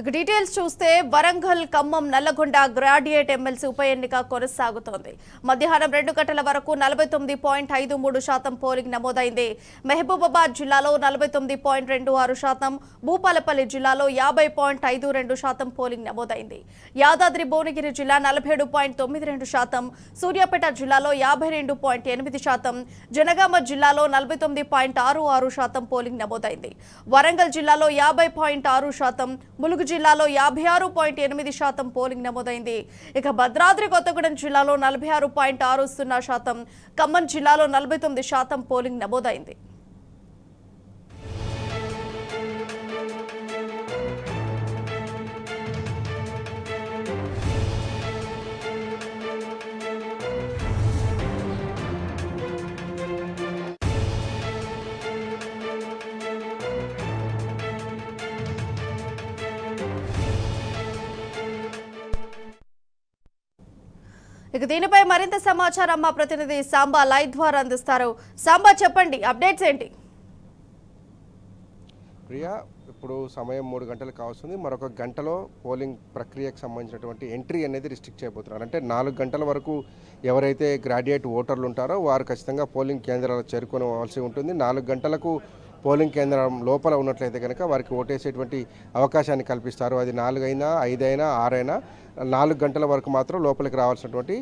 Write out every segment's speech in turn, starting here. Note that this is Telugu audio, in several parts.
డీటెయిల్స్ చూస్తే వరంగల్ ఖమ్మం నల్లగొండ గ్రాడ్యుయేట్ ఎమ్మెల్సీ ఉప ఎన్నిక కొనసాగుతోంది. మధ్యాహ్నం 2 గంటల వరకు 49.53% పోలింగ్ నమోదైంది. మహబూబాబాద్ జిల్లాలో 49.26%, భూపాలపల్లి జిల్లాలో 50.52% పోలింగ్ నమోదైంది. యాదాద్రి భువనగిరి జిల్లా 47.92%, సూర్యాపేట జిల్లాలో 52.8%, జనగామ జిల్లాలో 49.66% పోలింగ్ నమోదైంది. వరంగల్ జిల్లాలో 50.6%, ములుగు జిల్లాలో 56.8% పోలింగ్ నమోదైంది. ఇక భద్రాద్రి కొత్తగూడెం జిల్లాలో 46.60%, ఖమ్మం జిల్లాలో 49% పోలింగ్ నమోదైంది. ఇక దీనిపై మరింత సమాచారం మా ప్రతినిధి సాంబా లైవ్ ద్వారా అందిస్తారు. సాంబా, చెప్పండి, అప్డేట్స్ ఏంటి? ప్రియా, ఇప్పుడు సమయం 3 గంటలు కావస్తుంది. మరొక గంటలో పోలింగ్ ప్రక్రియకు సంబంధించినటువంటి ఎంట్రీ అనేది రిస్ట్రిక్ట్ చేయబోతున్నారు. అంటే 4 గంటల వరకు ఎవరైతే గ్రాడ్యుయేట్ ఓటర్లు ఉంటారో వారు ఖచ్చితంగా పోలింగ్ కేంద్రాలకు చేరుకోవాల్సి ఉంటుంది. 4 గంటలకు పోలింగ్ కేంద్రం లోపల ఉన్నట్లయితే కనుక వారికి ఓటేసేటువంటి అవకాశాన్ని కల్పిస్తారు. అది 4 అయినా 5 అయినా 6 అయినా 4 గంటల వరకు మాత్రం లోపలికి రావాల్సినటువంటి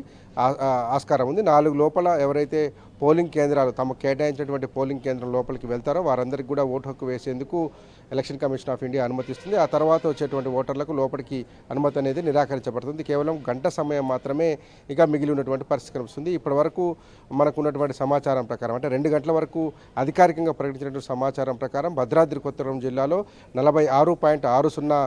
ఆస్కారం ఉంది. 4 లోపల ఎవరైతే పోలింగ్ కేంద్రాలు తమకు కేటాయించినటువంటి పోలింగ్ కేంద్రం లోపలికి వెళ్తారో వారందరికీ కూడా ఓటు హక్కు వేసేందుకు ఎలక్షన్ కమిషన్ ఆఫ్ ఇండియా అనుమతిస్తుంది. ఆ తర్వాత వచ్చేటువంటి ఓటర్లకు లోపలికి అనుమతి అనేది నిరాకరించబడుతుంది. కేవలం గంట సమయం మాత్రమే ఇక మిగిలి ఉన్నటువంటి పరిస్థితి కనిపిస్తుంది. ఇప్పటి వరకు మనకు ఉన్నటువంటి సమాచారం ప్రకారం, అంటే 2 గంటల వరకు అధికారికంగా ప్రకటించినటువంటి సమాచారం ప్రకారం భద్రాద్రి కొత్తగూడెం జిల్లాలో 46.60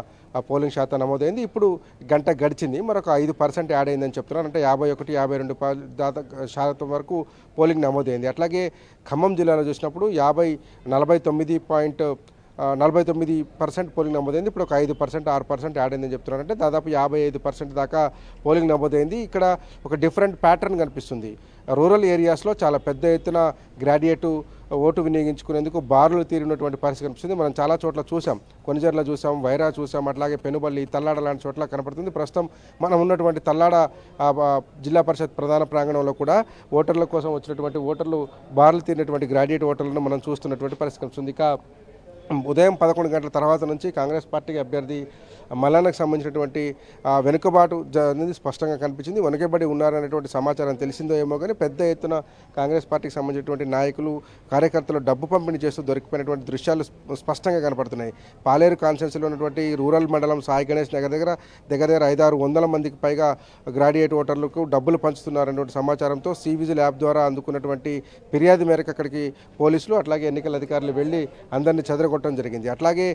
పోలింగ్ శాతం నమోదైంది. ఇప్పుడు గంట గడిచింది, మరొక 5% యాడ్ అయిందని చెప్తున్నారు. అంటే 51-52% శాతం వరకు పోలింగ్ నమోదైంది. అట్లాగే ఖమ్మం జిల్లాలో చూసినప్పుడు 49% పోలింగ్ నమోదైంది. ఇప్పుడు ఒక 5% 6% యాడ్ అయిందని చెప్తున్నారు. అంటే దాదాపు 55% దాకా పోలింగ్ నమోదైంది. ఇక్కడ ఒక డిఫరెంట్ ప్యాటర్న్ కనిపిస్తుంది. రూరల్ ఏరియాస్లో చాలా పెద్ద ఎత్తున గ్రాడ్యుయేట్ ఓటు వినియోగించుకునేందుకు బారులు తీరినటువంటి పరిస్థితి కనిపిస్తుంది. మనం చాలా చోట్ల చూసాం, కొనిజర్ల చూసాం, వైరా చూసాం, అట్లాగే పెనుబల్లి, తల్లాడ లాంటి చోట్ల కనపడుతుంది. ప్రస్తుతం మనం ఉన్నటువంటి తల్లాడ జిల్లా పరిషత్ ప్రధాన ప్రాంగణంలో కూడా ఓటర్ల కోసం వచ్చినటువంటి ఓటర్లు బారులు తీరినటువంటి గ్రాడ్యుయేట్ ఓటర్లను మనం చూస్తున్నటువంటి పరిస్థితి కనిపిస్తుంది. ఇక ఉదయం 11 గంటల తర్వాత నుంచి కాంగ్రెస్ పార్టీ అభ్యర్థి మల్లన్నకు సంబంధించినటువంటి వెనుకబాటు అనేది స్పష్టంగా కనిపించింది. వెనుకబడి ఉన్నారనేటువంటి సమాచారం తెలిసిందో ఏమో కానీ పెద్ద ఎత్తున కాంగ్రెస్ పార్టీకి సంబంధించినటువంటి నాయకులు, కార్యకర్తలు డబ్బు పంపిణీ చేస్తూ దొరికిపోయినటువంటి దృశ్యాలు స్పష్టంగా కనపడుతున్నాయి. పాలేరు కాన్స్టిట్యున్సీలో ఉన్నటువంటి రూరల్ మండలం సాయి గణేష్ నగర్ దగ్గర 500-600 మందికి పైగా గ్రాడ్యుయేట్ ఓటర్లకు డబ్బులు పంచుతున్నారనేటువంటి సమాచారంతో సివిజిల్ యాప్ ద్వారా అందుకున్నటువంటి ఫిర్యాదు మేరకు అక్కడికి పోలీసులు అట్లాగే ఎన్నికల అధికారులు వెళ్ళి అందరినీ చెదరగొట్టడం జరిగింది. అట్లాగే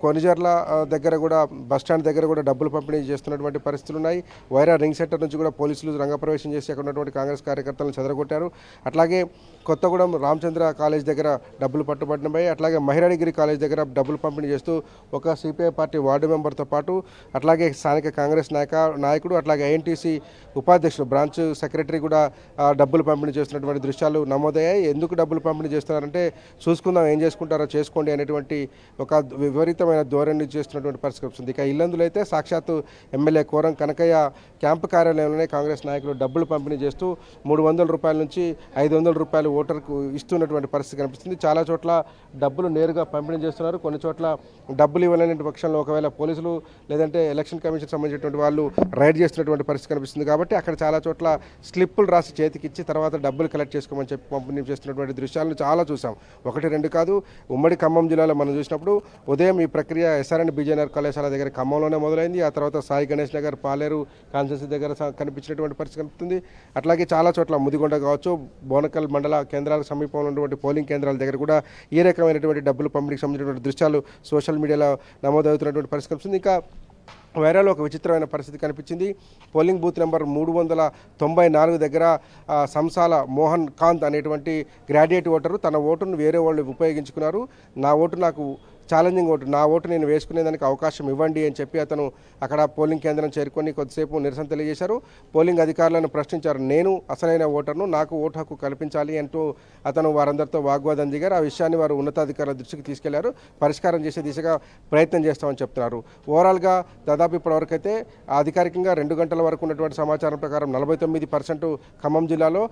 కొనిజర్ల దగ్గర కూడా బస్టాండ్ దగ్గర కూడా డబ్బులు పంపిణీ చేస్తున్నటువంటి పరిస్థితులు ఉన్నాయి. వైరా రింగ్ సెంటర్ నుంచి కూడా పోలీసులు రంగప్రవేశం చేసి అక్కడ ఉన్నటువంటి కాంగ్రెస్ కార్యకర్తలను చెదరగొట్టారు. అట్లాగే కొత్తగూడెం రామచంద్ర కాలేజ్ దగ్గర డబ్బులు పట్టుబడినపై, అట్లాగే మహిరాడిగిరి కాలేజ్ దగ్గర డబ్బులు పంపిణీ చేస్తూ ఒక సిపిఐ పార్టీ వార్డు మెంబర్తో పాటు అట్లాగే స్థానిక కాంగ్రెస్ నాయకుడు అట్లాగే ఐఎన్టీసీ ఉపాధ్యక్షుడు బ్రాంచ్ సెక్రటరీ కూడా డబ్బులు పంపిణీ చేస్తున్నటువంటి దృశ్యాలు నమోదయ్యాయి. ఎందుకు డబ్బులు పంపిణీ చేస్తున్నారంటే చూసుకుందాం, ఏం చేసుకుంటారో చేసుకోండి అనేటువంటి ఒక విపరీతమైన ధోరణి చేస్తున్నటువంటి పరిస్థితి వస్తుంది. ఇక ఇల్లందులో అయితే సాక్షాత్తు ఎమ్మెల్యే కోరం కనకయ్య క్యాంపు కార్యాలయంలోనే కాంగ్రెస్ నాయకులు డబ్బులు పంపిణీ చేస్తూ 300 రూపాయల నుంచి 500 రూపాయలు ఓటర్కు ఇస్తున్నటువంటి పరిస్థితి కనిపిస్తుంది. చాలా చోట్ల డబ్బులు నేరుగా పంపిణీ చేస్తున్నారు. కొన్ని చోట్ల డబ్బులు ఇవ్వలేని పక్షంలో ఒకవేళ పోలీసులు లేదంటే ఎలక్షన్ కమిషన్ సంబంధించినటువంటి వాళ్ళు రైడ్ చేస్తున్నటువంటి పరిస్థితి కనిపిస్తుంది. కాబట్టి అక్కడ చాలా చోట్ల స్లిప్పులు రాసి చేతికిచ్చి తర్వాత డబ్బులు కలెక్ట్ చేసుకోమని చెప్పి పంపిణీ చేస్తున్నటువంటి దృశ్యాలను చాలా చూసాం. 1-2 కాదు, ఉమ్మడి ఖమ్మం జిల్లాలో మనం చూసినప్పుడు ఉదయం ఈ ప్రక్రియ ఎస్ఆర్ఎన్ బీజేఆర్ కళాశాల దగ్గర ఖమ్మంలోనే మొదలైంది. ఆ తర్వాత సాయి గణేష్ నగర్, పాలేరు కాన్స్టిట్యున్సీ దగ్గర కనిపించినటువంటి పరిస్థితి కనిపిస్తుంది. అట్లాగే చాలా చోట్ల ముదిగొండ కావచ్చు, బోనకల్ మండల కేంద్రాలకు సమీపంలో ఉన్నటువంటి పోలింగ్ కేంద్రాల దగ్గర కూడా ఈ రకమైనటువంటి డబ్బులు పంపిణీకి సంబంధించినటువంటి దృశ్యాలు సోషల్ మీడియాలో నమోదవుతున్నటువంటి పరిస్థితి కనిపిస్తుంది. ఇంకా వైరాలో ఒక విచిత్రమైన పరిస్థితి కనిపించింది. పోలింగ్ బూత్ నెంబర్ 394 దగ్గర సంసాల మోహన్ కాంత్ అనేటువంటి గ్రాడ్యుయేట్ ఓటరు తన ఓటును వేరే వాళ్ళు ఉపయోగించుకున్నారు. నా ఓటు నాకు ఛాలెంజింగ్ ఓటు, నా ఓటు నేను వేసుకునేదానికి అవకాశం ఇవ్వండి అని చెప్పి అతను అక్కడ పోలింగ్ కేంద్రం చేరుకొని కొద్దిసేపు నిరసన తెలియజేశారు. పోలింగ్ అధికారులను ప్రశ్నించారు. నేను అసలైన ఓటర్ను, నాకు ఓటు హక్కు కల్పించాలి అంటూ అతను వారందరితో వాగ్వాదం దిగారు. ఆ విషయాన్ని వారు ఉన్నతాధికారుల దృష్టికి తీసుకెళ్లారు. పరిష్కారం చేసే దిశగా ప్రయత్నం చేస్తామని చెప్తున్నారు. ఓవరాల్గా దాదాపు ఇప్పటివరకు అయితే అధికారికంగా 2 గంటల వరకు ఉన్నటువంటి సమాచారం ప్రకారం 49% ఖమ్మం జిల్లాలో,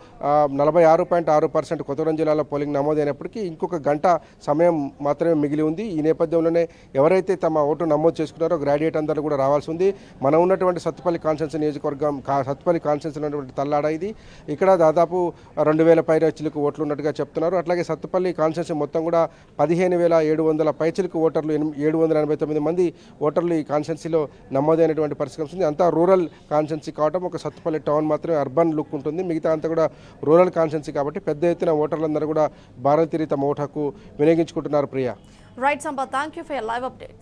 46.6% కొత్తగూడెం జిల్లాలో పోలింగ్ నమోదైనప్పటికీ ఇంకొక గంట సమయం మాత్రమే మిగిలి ఉంది. ఈ నేపథ్యంలోనే ఎవరైతే తమ ఓటు నమోదు చేసుకున్నారో గ్రాడ్యుయేట్ అందరూ కూడా రావాల్సి ఉంది. మనం ఉన్నటువంటి సత్తుపల్లి కాన్స్టిట్యున్సీ నియోజకవర్గం, సత్తుపల్లి కాన్స్టిట్యున్సీ ఉన్నటువంటి తల్లాడ ఇది. ఇక్కడ దాదాపు 2000 పైచిలకు ఓట్లు ఉన్నట్టుగా చెప్తున్నారు. అట్లాగే సత్తుపల్లి కాన్స్టిట్యున్సీ మొత్తం కూడా 15,700 పైచిలకు ఓటర్లు, 789 మంది ఓటర్లు ఈ కాన్స్టిట్యున్సీలో నమోదైనటువంటి పరిస్థితి వస్తుంది. అంతా రూరల్ కాన్స్టిట్యున్సీ కావడం, ఒక సత్తుపల్లి టౌన్ మాత్రమే అర్బన్ లుక్ ఉంటుంది. మిగతా అంతా కూడా రూరల్ కాన్స్టిట్యున్సీ కాబట్టి పెద్ద ఎత్తున ఓటర్లందరూ కూడా భారత్ తిరిగి తమ ఓటు హక్కు వినియోగించుకుంటున్నారు. Priya. Right Sampath, thank you for live updates.